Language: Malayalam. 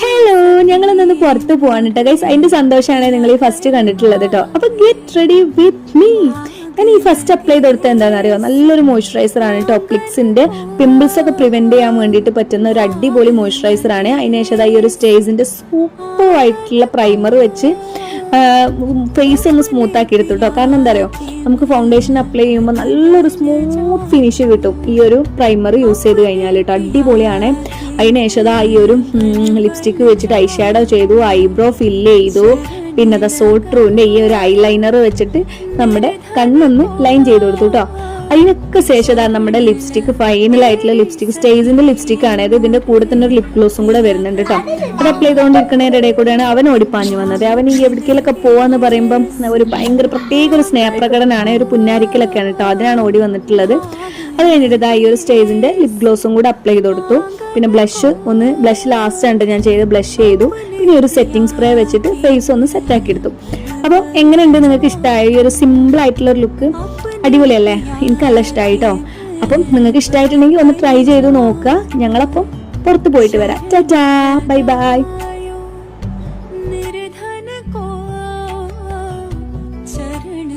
ഹലോ, ഞങ്ങളൊന്ന് പുറത്ത് പോവാണ് കേട്ടോ ഗൈസ്. അതിന്റെ സന്തോഷമാണ് നിങ്ങൾ ഈ ഫസ്റ്റ് കണ്ടിട്ടുള്ളത് കേട്ടോ. അപ്പൊ ഗെറ്റ് റെഡി വിത്ത് മീ. ഞാൻ ഈ ഫസ്റ്റ് അപ്ലൈ ചെയ്ത് കൊടുത്തത് എന്താണെന്ന് അറിയോ? നല്ലൊരു മോയ്സ്ചറൈസർ ആണ് കേട്ടോ. പ്ലിക്സിന്റെ പിമ്പിൾസ് ഒക്കെ പ്രിവെന്റ് ചെയ്യാൻ വേണ്ടിയിട്ട് പറ്റുന്ന ഒരു അടിപൊളി മോയ്സ്ചറൈസർ ആണ്. അതിനുശേഷം ഈ ഒരു സ്റ്റേജിന്റെ സൂപ്പർ ആയിട്ടുള്ള പ്രൈമർ വെച്ച് ഫേസ് ഒന്ന് സ്മൂത്ത് ആക്കി എടുത്തു കേട്ടോ. കാരണം എന്താ അറിയോ, നമുക്ക് ഫൗണ്ടേഷൻ അപ്ലൈ ചെയ്യുമ്പോൾ നല്ലൊരു സ്മൂത്ത് ഫിനിഷ് കിട്ടും ഈ ഒരു പ്രൈമർ യൂസ് ചെയ്ത് കഴിഞ്ഞാൽ കേട്ടോ. അടിപൊളിയാണ്. അതിനുശേഷം ഈ ഒരു ലിപ്സ്റ്റിക്ക് വെച്ചിട്ട് ഐ ഷാഡോ ചെയ്തു, ഐബ്രോ ഫില്ല് ചെയ്തു, പിന്നെ സോട്രൂന്റെ ഈ ഒരു ഐലൈനർ വെച്ചിട്ട് നമ്മുടെ കണ്ണൊന്ന് ലൈൻ ചെയ്ത് കൊടുത്തു കേട്ടോ. അതിനൊക്കെ ശേഷം നമ്മുടെ ലിപ്സ്റ്റിക്, ഫൈനൽ ആയിട്ടുള്ള ലിപ്സ്റ്റിക്, സ്റ്റേജിന്റെ ലിപ്സ്റ്റിക് ആണ്. ഇതിന്റെ കൂടെ തന്നെ ഒരു ലിപ് ഗ്ലോസും കൂടെ വരുന്നുണ്ട് കേട്ടോ. അത് അപ്ലൈ ചെയ്തുകൊണ്ടിരിക്കുന്നതിന്റെ ഇടയിൽ കൂടെയാണ് അവൻ ഓടിപ്പാഞ്ഞു വന്നത്. അവൻ ഈ എവിടേക്കൊക്കെ പോവാന്ന് പറയുമ്പം ഒരു ഭയങ്കര പ്രത്യേക ഒരു സ്നേഹപ്രകടനാണ്, ഒരു പുന്നാരിക്കലൊക്കെയാണ് കേട്ടോ. അതിനാണ് ഓടി വന്നിട്ടുള്ളത്. അത് കഴിഞ്ഞിട്ട് ഈ ഒരു സ്റ്റേജിന്റെ ലിപ് ഗ്ലോസും കൂടെ അപ്ലൈ ചെയ്ത് കൊടുത്തു. പിന്നെ ബ്ലഷ് ലാസ്റ്റ് ആണ് ഞാൻ ചെയ്ത്, ബ്ലഷ് ചെയ്തു. പിന്നെ ഒരു സെറ്റിംഗ് സ്പ്രേ വെച്ചിട്ട് ഫേസ് ഒന്ന് സെറ്റ് ആക്കി എടുത്തു. അപ്പോൾ എങ്ങനെയുണ്ട്, നിങ്ങൾക്ക് ഇഷ്ടമായി? ഈ ഒരു സിമ്പിൾ ആയിട്ടുള്ള ഒരു ലുക്ക് അടിപൊളിയല്ലേ? എനിക്ക് നല്ല ഇഷ്ടമായി കേട്ടോ. അപ്പം നിങ്ങൾക്ക് ഇഷ്ടമായിട്ടുണ്ടെങ്കിൽ ഒന്ന് ട്രൈ ചെയ്ത് നോക്കുക. ഞങ്ങളപ്പം പുറത്ത് പോയിട്ട് വരാം. Tata, bye bye.